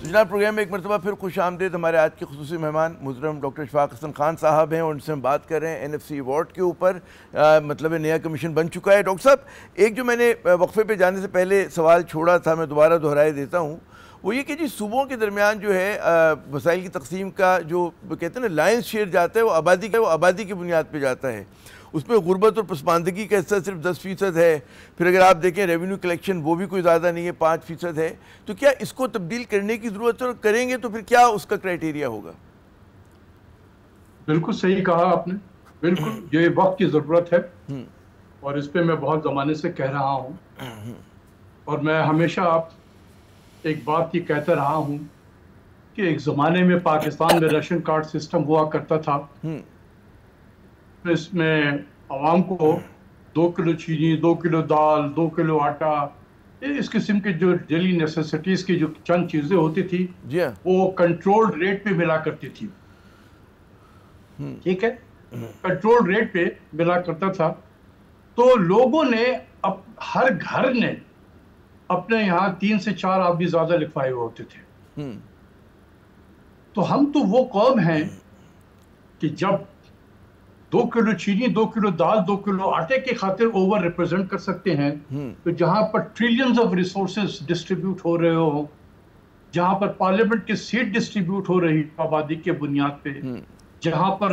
تو جناب پروگرام میں ایک مرتبہ پھر خوش آمدید. ہمارے آج کے خصوصی مہمان محترم ڈاکٹر اشفاق حسن خان صاحب ہیں اور ان سے ہم بات کر رہے ہیں NFC ایوارڈ کے اوپر. مطلب نیا کمیشن بن چکا ہے. ڈاکٹر صاحب ایک جو میں نے وقفے پہ جانے سے پہلے سوال چھوڑا تھا میں دوبارہ دہرائے دیتا ہوں, وہ یہ کہ جی صوبوں کے درمیان جو ہے وسائل کی تقسیم کا جو کہتے ہیں نا لائنس شیئر جاتا ہے وہ آبادی کی بنیاد پہ جاتا ہے. اس میں غربت اور پسماندگی کا حصہ صرف 10% ہے. پھر اگر آپ دیکھیں ریونیو کلیکشن وہ بھی کوئی زیادہ نہیں ہے, 5% ہے. تو کیا اس کو تبدیل کرنے کی ضرورت ہے, اور کریں گے تو پھر کیا اس کا کرائیٹیریا ہوگا؟ بالکل صحیح کہا آپ نے. بالکل یہ وقت کی ضرورت ہے اور اس پہ میں بہت زمانے سے کہہ رہا ہوں, اور میں ہمیشہ ایک بات یہ کہتا رہا ہوں کہ ایک زمانے میں پاکستان میں ریشن کارڈ سسٹم ہوا کرتا تھا. اس میں عوام کو 2 کلو چینی, 2 کلو دال, 2 کلو آٹا, اس قسم کے جو ڈیلی نیسیسٹیز کی جو چند چیزیں ہوتی تھی وہ کنٹرول ریٹ پہ ملا کرتی تھی. ٹھیک ہے, کنٹرول ریٹ پہ ملا کرتا تھا. تو لوگوں نے ہر گھر نے اپنے یہاں 3 سے 4 آدمی زیادہ لکھوائے ہوئے ہوتے تھے. تو ہم تو وہ قوم ہیں کہ جب 2 کلو چینی, 2 کلو دال, 2 کلو آٹے کی خاطر اوور ریپرزینٹ کر سکتے ہیں, تو جہاں پر ٹریلینز آف ریسورسز ڈسٹریبیوٹ ہو رہے ہو, جہاں پر پارلیمنٹ کی سیٹ ڈسٹریبیوٹ ہو رہی آبادی کے بنیاد پہ, جہاں پر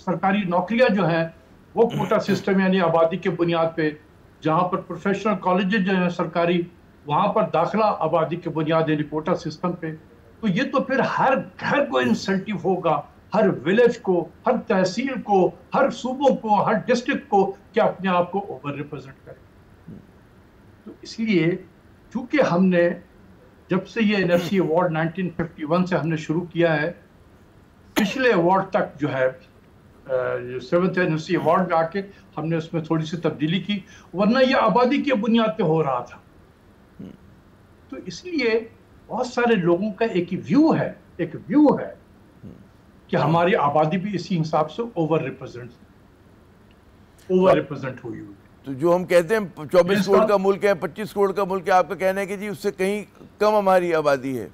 سرکاری نوکریاں جو ہیں وہ کوٹا سسٹم یعنی آبادی کے بنیاد پہ, جہاں پر پروفیشنل کالجز جو ہیں سرکاری وہاں پر داخلہ آبادی کے بنیاد یعنی کوٹا سسٹم پہ, تو یہ تو پھر ہر گھر کو انسینٹیو ہوگا, ہر ولیج کو, ہر تحصیل کو, ہر صوبوں کو, ہر ڈسٹرکٹ کو کہ اپنے آپ کو اوور ریپرزینٹ کرے. تو اس لیے چونکہ ہم نے جب سے یہ NFC ایوارڈ 1951 سے ہم نے شروع کیا ہے, پچھلے ایوارڈ تک جو ہے 7th NFC ایوارڈ میں آ کے ہم نے اس میں تھوڑی سی تبدیلی کی, ورنہ یہ آبادی کی بنیاد پہ ہو رہا تھا. تو اس لیے بہت سارے لوگوں کا ایک ویو ہے کہ ہماری آبادی بھی اسی حساب سے اوور ریپرزینٹ ہوئی ہوئی. تو جو ہم کہتے ہیں 24 کروڑ کا ملک ہے, 25 کروڑ کا ملک ہے, آپ کا کہنا ہے کہ جی اس سے کہیں کم ہماری آبادی ہے؟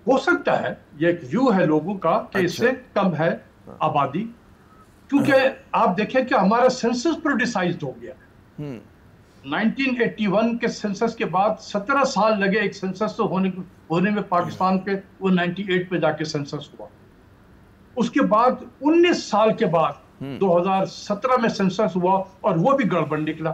ہو سکتا ہے, یہ ایک ویو ہے لوگوں کا کہ اس سے کم ہے آبادی, کیونکہ آپ دیکھیں کہ ہمارا سینسس پروڈیسائزڈ ہو گیا ہے. 1981 کے سینسس کے بعد 17 سال لگے ایک سینسس ہونے میں پاکستان کے, وہ 98 پہ جا کے سینسس ہوا. اس کے بعد 19 سال کے بعد 2017 میں سینسس ہوا اور وہ بھی گڑبڑ نکلا.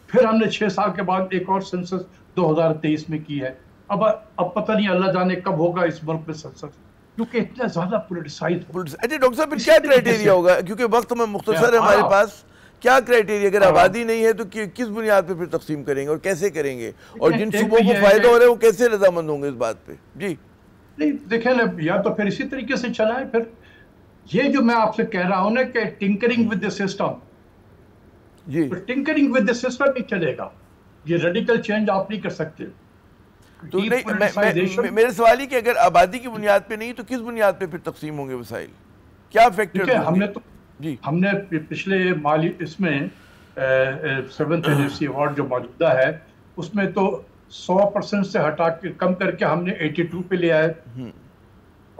پھر ہم نے 6 سال کے بعد ایک اور سینسس 2023 میں کی ہے. اب پتہ نہیں اللہ جانے کب ہوگا اس ملک میں سینسس, کیونکہ اتنا زیادہ پولیٹیسائز. اچھا ڈاکٹر صاحب پھر کیا کرائیٹیریا ہوگا, کیونکہ وقت میں مختصر ہے ہمارے پاس, کیا کرائیٹیریا اگر آبادی نہیں ہے تو کس بنیاد پہ پھر تقسیم کریں گے اور کیسے کریں گے, اور جن صوبوں کو فائدہ ہو رہا ہے وہ کیسے رضامند ہوں گے اس بات پہ؟ جی نہیں دیکھیں نا, یا تو پھر اسی طریقے سے چلا ہے. پھر یہ جو میں آپ سے کہہ رہا ہوں نا کہ ٹنکرنگ ود دی سسٹم, جی ٹنکرنگ ود دی سسٹم نہیں چلے گا, یہ ریڈیکل چینج آپ نہیں کر سکتے. تو نہیں, میرے سوال ہی کہ اگر آبادی کی بنیاد پہ نہیں تو کس بنیاد پہ پھر تقسیم ہوں گے وسائل, کیا فیکٹر ہم نے تو ہم نے پچھلے مالی اس میں 7th NFC ایوارڈ جو موجودہ ہے اس میں تو 100% سے ہٹا کے کم کر کے ہم نے 82 پہ لیا ہے.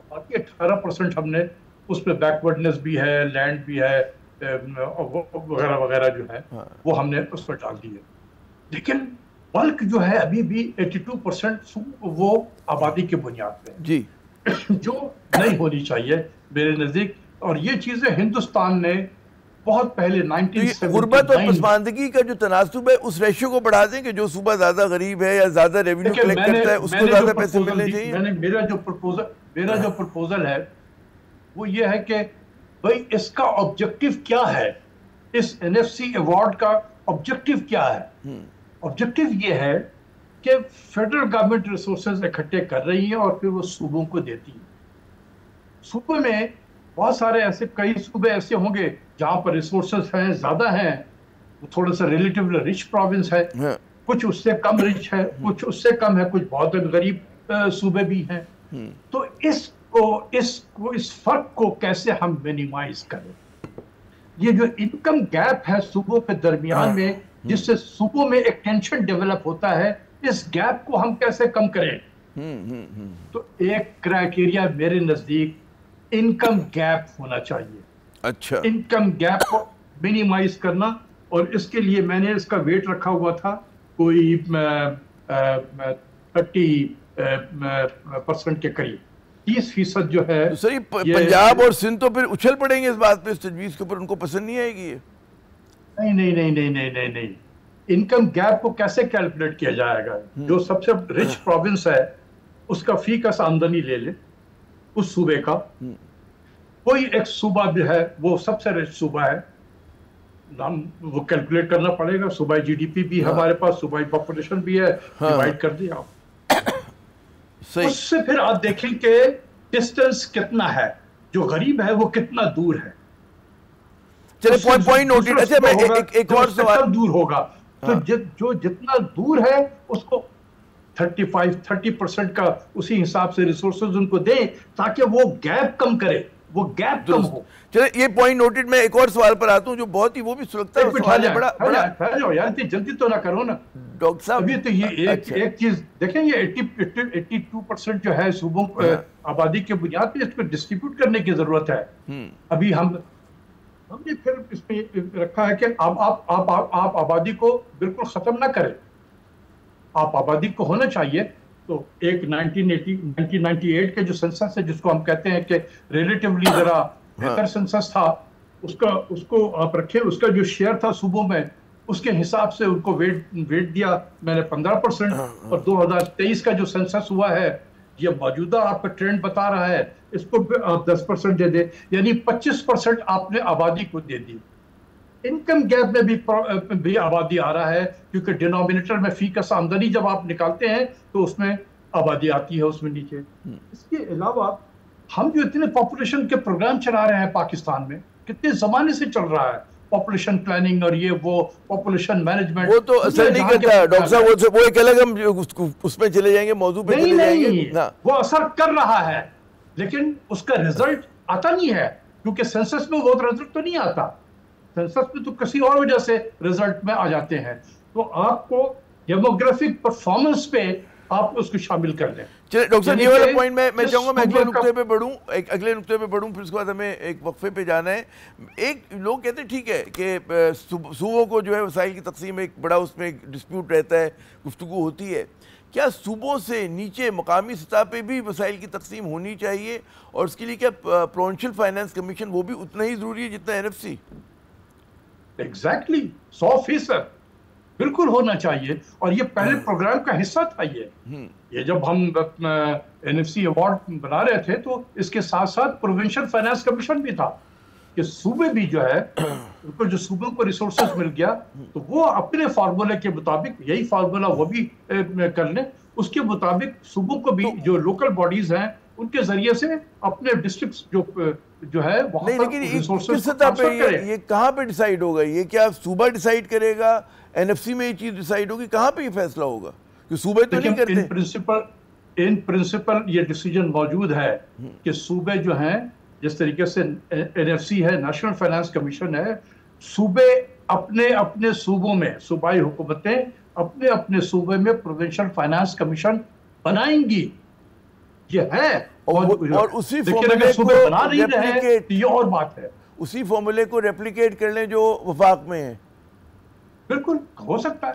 باقی 18% ہم نے اس پہ بیکورڈنس بھی ہے, لینڈ بھی ہے, وغیرہ وغیرہ جو ہے وہ ہم نے اس پر ڈال دی ہے. لیکن بلک جو ہے ابھی بھی 82% وہ آبادی کے بنیاد پہ جی, جو نہیں ہونی چاہیے میرے نزدیک. اور یہ چیزیں ہندوستان نے بہت پہلے 1979 غربت اور پسماندگی کا جو تناسب ہے اس ریشیو کو بڑھا دیں کہ جو صوبہ زیادہ غریب ہے یا زیادہ ریونیو کلیکٹ کرتا ہے اس کو زیادہ پیسے ملنے چاہیے. میرا جو پرپوزل ہے وہ یہ ہے کہ بھئی اس کا آبجیکٹیو کیا ہے, اس NFC ایوارڈ کا آبجیکٹیو کیا ہے. آبجیکٹیو یہ ہے کہ فیڈرل گورنمنٹ ریسورسز اکٹھے کر رہی ہیں اور پھر وہ صوبوں کو دیتی ہیں. صوبے میں بہت سارے کئی صوبے ایسے ہوں گے جہاں پر ریسورسز ہیں, زیادہ ہیں, وہ تھوڑا سا ریلیٹیولی رچ پروونس ہے, کچھ اس سے کم رچ ہے, کچھ اس سے کم ہے, کچھ بہت غریب صوبے بھی ہیں. تو اس فرق کو کیسے ہم مینیمائز کریں. یہ جو انکم گیپ ہے صوبوں کے درمیان میں, جس سے صوبوں میں ایک ٹینشن ڈیولپ ہوتا ہے, اس گیپ کو ہم کیسے کم کریں. تو ایک کرائٹیریا میرے نزدیک انکم گیپ ہونا چاہیے. اچھا, انکم گیپ کو منیمائز کرنا, اور اس کے لیے میں نے اس کا ویٹ رکھا ہوا تھا کوئی 30% کے قریب, 30% جو ہے. سر پنجاب اور سندھ تو پھر اچھل پڑیں گے اس بات پہ, اس تجویز کے اوپر, ان کو پسند نہیں آئے گی یہ. نہیں. انکم گیپ کو کیسے کیلکولیٹ کیا جائے گا؟ جو سب سے رچ پروونس ہے اس کا فی کس آمدنی لے لے اس صوبے کا. کوئی ایک صوبہ بھی ہے وہ سب سے رچ صوبہ ہے, وہ کیلکولیٹ کرنا پڑے گا. صوبائی جی ڈی پی بھی ہمارے پاس, صوبائی پاپولیشن بھی ہے, ڈیوائڈ کر دیا آپ. اس سے پھر آپ دیکھیں کہ ڈسٹنس کتنا ہے, جو غریب ہے وہ کتنا دور ہے. چلے پوائنٹ نوٹڈ. اچھا میں ایک اور سوال, دور ہوگا تو جو جتنا دور ہے اس کو 30% کا اسی حساب سے ریسورسز ان کو دیں تاکہ وہ گیپ کم کرے, وہ گیپ کم ہو. چلے یہ پوائنٹ نوٹڈ. میں ایک اور سوال پر آتا ہوں جو بہت ہی وہ بھی سلگتا ہے. بڑا یار جلدی تو نہ کرو نا ڈاکٹر صاحب. ابھی تو یہ ایک چیز دیکھیں, یہ 82% جو ہے صوبوں آبادی کے بنیاد پہ اس کو ڈسٹریبیوٹ کرنے کی ضرورت ہے. ابھی ہم نے پھر اس پہ رکھا ہے کہ آپ آبادی کو بالکل ختم نہ کریں, آپ آبادی کو ہونا چاہیے. تو ایک 1998 کے جو سنسس ہے جس کو ہم کہتے ہیں کہ ریلیٹیولی ذرا بہتر سنسس تھا, اس کو آپ رکھیں, اس کا جو شیئر تھا صوبوں میں اس کے حساب سے ان کو ویٹ دیا میں نے 15%. اور 2023 کا جو سنسس ہوا ہے یہ موجودہ آپ کا ٹرینڈ بتا رہا ہے, اس کو آپ 10% دے دیں, یعنی 25% آپ نے آبادی کو دے دی. انکم گیپ میں بھی آبادی آ رہا ہے کیونکہ ڈینومینیٹر میں فی کس آمدنی جب آپ نکالتے ہیں تو اس میں آبادی آتی ہے اس میں نیچے. اس کے علاوہ ہم جو اتنے پاپولیشن کے پروگرام چلا رہے ہیں پاکستان میں, کتنے زمانے سے چل رہا ہے پاپولیشن پلاننگ اور یہ وہ پاپولیشن مینجمنٹ, وہ تو اثر نہیں کرتا ڈاکٹر صاحب. وہ ایک الگ ہم اس پہ چلے جائیں گے, موضوع پہ چلے جائیں گے. وہ اثر کر رہا ہے لیکن اس کا رزلٹ آتا نہیں ہے کیونکہ سینسس میں وہ رزلٹ تو نہیں آتا. سینسس میں تو کسی اور وجہ سے رزلٹ میں آ جاتے ہیں. تو آپ کو ڈیموگرافک پرفارمنس پہ آپ اس کو شامل کر لیں. چلے ڈاکٹر صاحب یہ والا پوائنٹ میں چاہوں گا میں اگلے نقطے پہ بڑھوں, پھر اس کے بعد ہمیں ایک وقفے پہ جانا ہے. ایک لوگ کہتے ہیں ٹھیک ہے کہ صوبوں کو جو ہے وسائل کی تقسیم ایک بڑا اس میں ڈسپیوٹ رہتا ہے, گفتگو ہوتی ہے. کیا صوبوں سے نیچے مقامی سطح پہ بھی وسائل کی تقسیم ہونی چاہیے, اور اس کے لیے کیا پروونشل فائنانس کمیشن وہ بھی اتنا ہی ضروری ہے جتنا NFC؟ ایگزیکٹلی 100% بالکل ہونا چاہیے, اور یہ پہلے پروگرام کا حصہ تھا. یہ جب ہم NFC ایوارڈ بنا رہے تھے تو اس کے ساتھ ساتھ پروونشل فائنانس کمیشن بھی تھا کہ صوبے بھی جو ہے ان کو جو صوبوں کو ریسورسز مل گیا تو وہ اپنے فارمولے کے مطابق, یہی فارمولا وہ بھی کر لیں, اس کے مطابق صوبوں کو بھی جو لوکل باڈیز ہیں ان کے ذریعے سے اپنے ڈسٹرکٹس جو ہے وہاں پر ریسورسز یہ کہاں پہ ڈیسائیڈ ہوگا؟ یہ کیا صوبہ ڈیسائیڈ کرے گا, NFC میں یہ چیز ڈیسائیڈ ہوگی, کہاں پہ یہ فیصلہ ہوگا؟ کہ صوبے تو نہیں کرتے. ان پرنسپل یہ ڈیسیجن موجود ہے کہ صوبے جو ہیں, جس طریقے سے NFC ہے, نیشنل فائنانس کمیشن ہے, صوبے اپنے صوبوں میں, صوبائی حکومتیں اپنے صوبے میں پروونشل فائنانس کمیشن بنائیں گی. یہ ہے, اور اسی فارمولے یہ اور بات ہے, اسی فارمولے کو ریپلیکیٹ کر لیں جو وفاق میں ہے. بالکل ہو سکتا ہے.